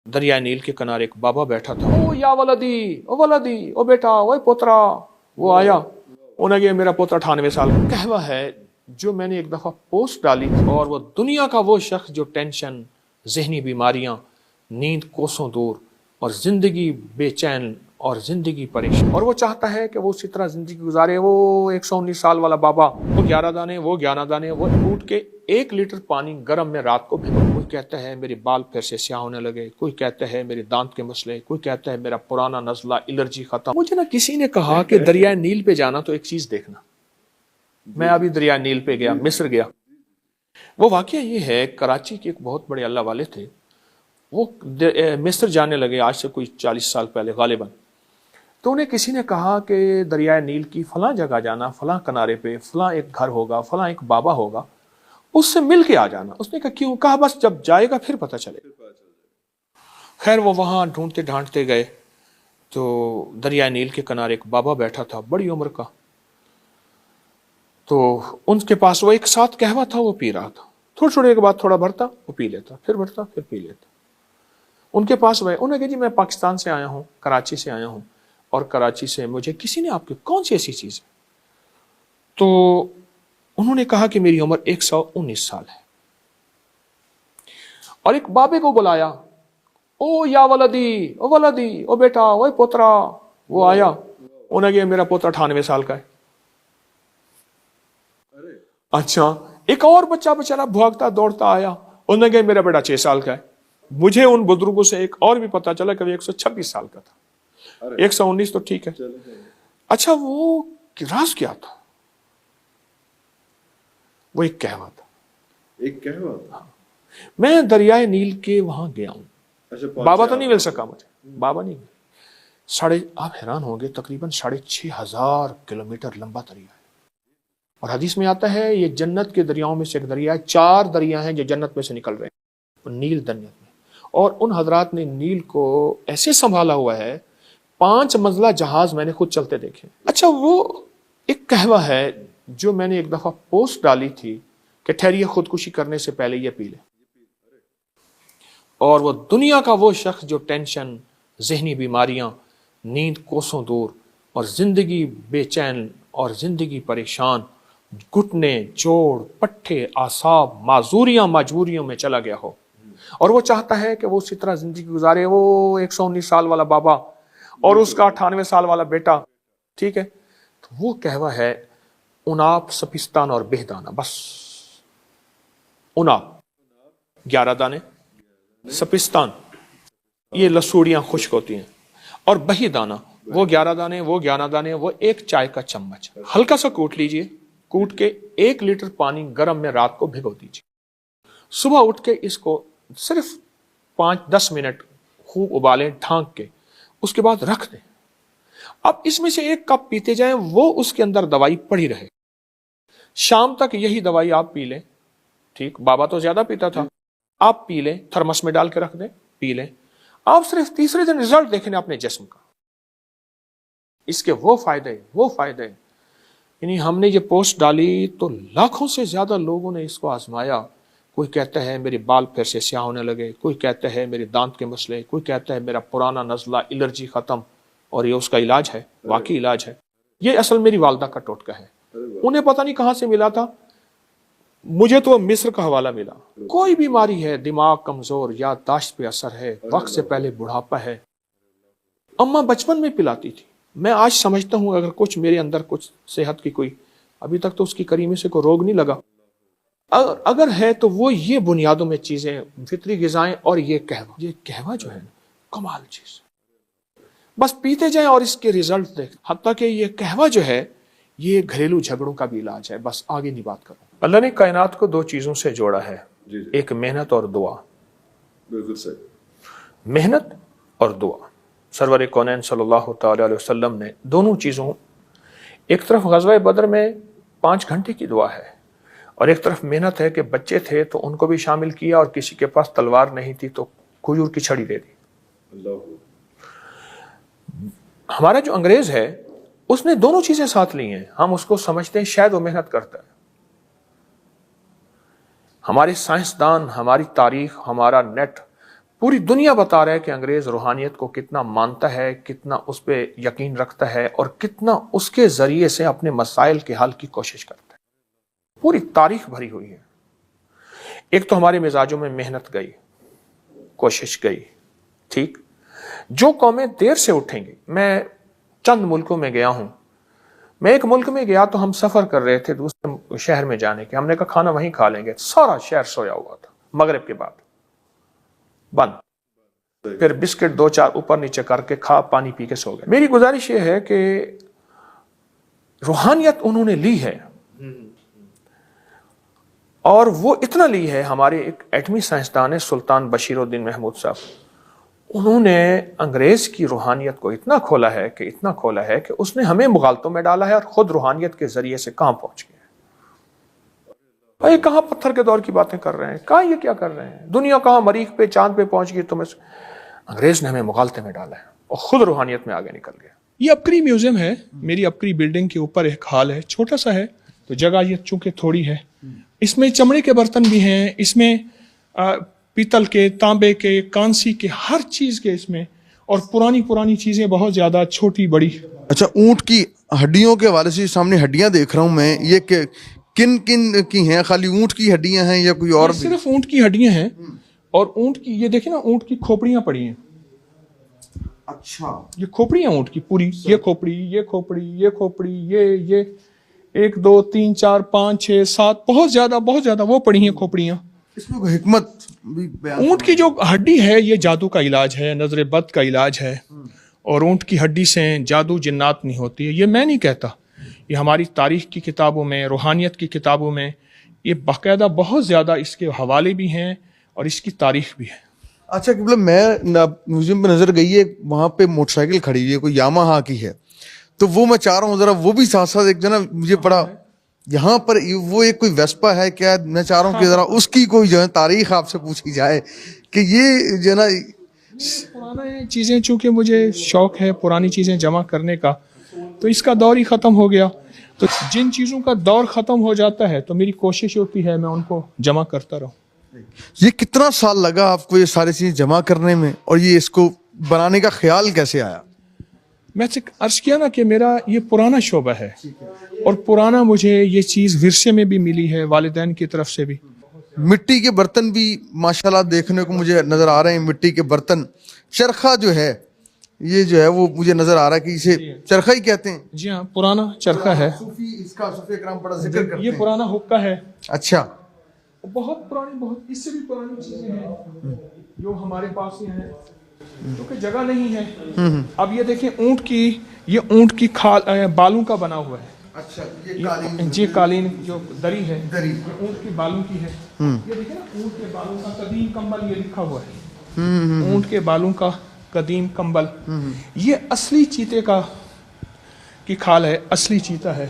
दरिया नील के किनारे एक बाबा बैठा था। ओ या वलदी ओ बेटा ओ पोतरा। वो आया, उन्हें ये मेरा पोता 98 साल का। कहवा है जो मैंने एक दफा पोस्ट डाली और वो दुनिया का वो शख्स जो टेंशन, जहनी बीमारियां, नींद कोसों दूर और जिंदगी बेचैन और जिंदगी परेशान, और वो चाहता है कि वो उसी तरह जिंदगी गुजारे। वो 119 साल वाला बाबा, वो 11 दाने वो टूट के 1 लीटर पानी गर्म में रात को भिगो। कोई कहता है मेरे बाल फिर से स्याह होने लगे, कोई कहता है मेरे दांत के मसले, कोई कहता है मेरा पुराना नजला एलर्जी खत्म। मुझे ना किसी ने कहा कि दरिया नील पे जाना तो एक चीज देखना। मैं अभी दरिया नील पे गया, मिस्र गया। वो वाकया ये है, कराची के एक बहुत बड़े अल्लाह वाले थे, वो मिस्र जाने लगे आज से कोई 40 साल पहले गालिबन। तो उन्हें किसी ने कहा कि दरिया नील की फलां जगह जाना, फलां किनारे पे फलां एक घर होगा, फलां एक बाबा होगा, उससे मिल के आ जाना। उसने कहा क्यों? कहा बस जब जाएगा फिर पता चलेगा। खैर वो वहां ढूंढते ढांढते गए तो दरिया नील के किनारे एक बाबा बैठा था, बड़ी उम्र का। तो उनके पास वो एक साथ कहवा था, वो पी रहा था। थोड़ी थोड़ी के बाद थोड़ा भरता, वो पी लेता, फिर भरता, फिर पी लेता। उनके पास गए, उन्होंने कहा जी मैं पाकिस्तान से आया हूँ, कराची से आया हूँ, और कराची से मुझे किसी ने आपकी कौन सी ऐसी चीज है? तो उन्होंने कहा कि मेरी उम्र 119 साल है। और एक बाबे को बुलाया, ओ या वलदी ओ बेटा ओ पोतरा। वो आया, उन्हें कहा मेरा पोता 98 साल का है। अच्छा, एक और बच्चा बेचारा भागता दौड़ता आया, उन्होंने कहा मेरा बेटा 6 साल का है। मुझे उन बुजुर्गों से एक और भी पता चला कि 126 साल का था। 119 तो ठीक है। अच्छा, वो राज क्या था? वो एक कहवा था। मैं दरियाए नील के वहां गया हूं। अच्छा, बाबा तो नहीं मिल सका मुझे, बाबा नहीं मिले। आप हैरान होंगे, तकरीबन 6,500 किलोमीटर लंबा दरिया है। और हदीस में आता है ये जन्नत के दरियाओं में से एक दरिया है। 4 दरिया हैं जो जन्नत में से निकल रहे हैं, नील जन्नत में। और उन हजरात ने नील को ऐसे संभाला हुआ है, 5 मंजिला जहाज मैंने खुद चलते देखे। अच्छा, वो एक कहवा है जो मैंने एक दफा पोस्ट डाली थी कि ठहरिए खुदकुशी करने से पहले ये पी ले। और वो दुनिया का वो शख्स जो टेंशन, जहनी बीमारियां, नींद कोसों दूर और जिंदगी बेचैन और जिंदगी परेशान, घुटने जोड़ पट्टे आसाब माजूरियां मजबूरियों में चला गया हो, और वो चाहता है कि वो उसी तरह जिंदगी गुजारे। वो 119 साल वाला बाबा और उसका 98 साल वाला बेटा, ठीक है। तो वो कहवा है उनाप सपिस्तान और बेहदाना। बस उनाप 11 दाने, सपिस्तान ये लसूड़ियां खुश्क होती हैं, और बहीदाना वो 11 दाने, वो 1 चाय का चम्मच हल्का सा कूट लीजिए। कूट के 1 लीटर पानी गर्म में रात को भिगो दीजिए। सुबह उठ के इसको सिर्फ 5-10 मिनट खूब उबालें ढांक के, उसके बाद रख दें। अब इसमें से 1 कप पीते जाएं, वो उसके अंदर दवाई पड़ी रहे। शाम तक यही दवाई आप पी लें, ठीक। बाबा तो ज्यादा पीता था, आप पी लें, थर्मस में डाल के रख दें, पी लें। आप सिर्फ तीसरे दिन रिजल्ट देखें अपने जिस्म का। इसके वो फायदे यानी हमने ये पोस्ट डाली तो लाखों से ज्यादा लोगों ने इसको आजमाया। कोई कहता है मेरे बाल फिर से स्याह होने लगे, कोई कहता है मेरे दांत के मसले, कोई कहता है मेरा पुराना नजला एलर्जी खत्म, और ये उसका इलाज है, वाकई इलाज है। ये असल मेरी वालदा का टोटका है। उन्हें पता नहीं कहां से मिला था, मुझे तो मिस्र का हवाला मिला। कोई बीमारी है, दिमाग कमजोर, याददाश्त पे असर है, वक्त से पहले बुढ़ापा है, अम्मा बचपन में पिलाती थी। मैं आज समझता हूं अगर कुछ मेरे अंदर कुछ सेहत की कोई, अभी तक तो उसकी करीमे से कोई रोग नहीं लगा, अगर है तो वो ये बुनियादों में चीजें, फितरी गिजाएं और ये कहवा जो है कमाल चीज। बस पीते जाएं और इसके रिजल्ट देख। हत्ता कि ये कहवा जो है ये घरेलू झगड़ों का भी इलाज है। बस आगे नहीं बात करूं। अल्लाह ने कायनात को 2 चीजों से जोड़ा है, एक मेहनत और दुआ। बिल्कुल सही। मेहनत और दुआ। सरवर कौनैन सल्लल्लाहु तआला अलैहि वसल्लम ने दोनों चीजों, एक तरफ ग़ज़वा बदर में 5 घंटे की दुआ है, और एक तरफ मेहनत है कि बच्चे थे तो उनको भी शामिल किया, और किसी के पास तलवार नहीं थी तो खजूर की छड़ी दे दी। हमारा जो अंग्रेज है उसने दोनों चीजें साथ ली हैं। हम उसको समझते हैं शायद वो मेहनत करता है। हमारे साइंसदान, हमारी तारीख, हमारा नेट پوری دنیا بتا رہا ہے کہ انگریز روحانیت کو کتنا مانتا ہے، کتنا اس پہ یقین رکھتا ہے اور کتنا اس کے ذریعے سے اپنے مسائل کے حل کی کوشش کرتا ہے. پوری تاریخ بھری ہوئی ہے. ایک تو ہمارے مزاجوں میں محنت گئی، کوشش گئی. ٹھیک، جو قومیں دیر سے اٹھیں گی، میں چند ملکوں میں گیا ہوں. میں ایک ملک میں گیا تو ہم سفر کر رہے تھے دوسرے شہر میں جانے کے. ہم نے کہا کھانا وہیں کھا لیں گے. سارا شہر سویا ہوا تھا. مغرب کے بعد بند. پھر بسکٹ 2-4 اوپر نیچے کر کے کھا پانی پی کے سو گئے. میری گزارش یہ ہے کہ روحانیت انہوں نے لی ہے، اور وہ اتنا لی ہے. ہمارے ایک ایٹمی سائنسدان ہے سلطان بشیر الدین محمود صاحب، انہوں نے انگریز کی روحانیت کو اتنا کھولا ہے کہ اس نے ہمیں مغالطوں میں ڈالا ہے اور خود روحانیت کے ذریعے سے کہاں پہنچ گئے. بھائی کہاں پتھر کے دور کی باتیں کر رہے ہیں، کہاں یہ کیا کر رہے ہیں. دنیا کہاں مریخ پہ چاند پہ پہنچ گئی. انگریز نے ہمیں مغالطے میں ڈالا ہے اور خود روحانیت میں آگے نکل گیا. یہ اپکری میوزیم ہے. میری اپکری بلڈنگ کے اوپر ایک ہال ہے، چھوٹا سا ہے تو جگہ یہ چونکہ تھوڑی ہے. اس میں چمڑے کے برتن بھی ہیں، اس میں پیتل کے، تانبے کے، کانسی کے، ہر چیز کے اس میں، اور پرانی چیزیں بہت زیادہ، چھوٹی بڑی. اچھا، اونٹ کی ہڈیوں کے حوالے سے سامنے ہڈیاں دیکھ رہا ہوں میں، یہ کن کی ہیں؟ خالی اونٹ کی ہڈیاں ہیں یا کوئی اور بھی؟ صرف اونٹ کی ہڈیاں ہیں، اور اونٹ کی یہ دیکھیں نا، اونٹ کی کھوپڑیاں پڑی ہیں. اچھا، یہ کھوپڑیاں اونٹ کی پوری، یہ کھوپڑی، یہ 1 2 3 4 5 6 7 بہت زیادہ وہ پڑی ہیں کھوپڑیاں. اس میں کوئی حکمت بھی بیان؟ اونٹ کی جو ہڈی ہے یہ جادو کا علاج ہے، نظر بد کا علاج ہے. اور اونٹ کی ہڈی سے جادو جنات نہیں ہوتی ہے. یہ میں نہیں کہتا، یہ ہماری تاریخ کی کتابوں میں، روحانیت کی کتابوں میں یہ باقاعدہ بہت زیادہ اس کے حوالے بھی ہیں اور اس کی تاریخ بھی ہے. اچھا مطلب میں میوزیم پہ نظر گئی ہے، وہاں پہ موٹر سائیکل کھڑی ہوئی ہے، کوئی یاماہا کی ہے، تو وہ میں چاہ رہا ہوں ذرا وہ بھی ساتھ ساتھ ایک جو نا مجھے پڑا یہاں پر وہ ایک کوئی ویسپا ہے کیا؟ میں چاہ رہا ہوں کہ ذرا اس کی کوئی جو ہے تاریخ آپ سے پوچھی جائے کہ یہ جو ہے نا پرانا چیزیں، چونکہ مجھے شوق ہے پرانی چیزیں جمع کرنے کا، تو اس کا دور ہی ختم ہو گیا. تو جن چیزوں کا دور ختم ہو جاتا ہے تو میری کوشش ہوتی ہے میں ان کو جمع کرتا رہوں. یہ کتنا سال لگا آپ کو یہ ساری چیزیں جمع کرنے میں، اور یہ اس کو بنانے کا خیال کیسے آیا؟ میں سے عرض کیا نا کہ میرا یہ پرانا شعبہ ہے، اور پرانا مجھے یہ چیز ورثے میں بھی ملی ہے، والدین کی طرف سے بھی. مٹی کے برتن بھی ماشاءاللہ دیکھنے کو مجھے نظر آ رہے ہیں. مٹی کے برتن، چرخہ جو ہے یہ جو ہے وہ مجھے نظر آ رہا ہے کہ اسے چرخہ ہی کہتے ہیں. جی ہاں، پرانا چرخہ ہے. اس کا صوفی اکرام بڑا ذکر کرتے ہیں. یہ پرانا حقہ ہے. اچھا، بہت پرانی، بہت اس سے بھی پرانی چیزیں ہیں جو ہمارے پاس ہی ہیں، کیونکہ جگہ نہیں ہے. اب یہ دیکھیں یہ اونٹ کی کھال بالوں کا بنا ہوا ہے. اچھا، یہ قالین جو دری ہے دری یہ اونٹ کی بالوں کی ہے. یہ دیکھیں نا، اونٹ کے بالوں کا قدیم کمبل یہ لکھا ہوا ہے. اونٹ کے بالوں کا قدیم کمبل. یہ اصلی چیتے کی کھال ہے، اصلی چیتا ہے.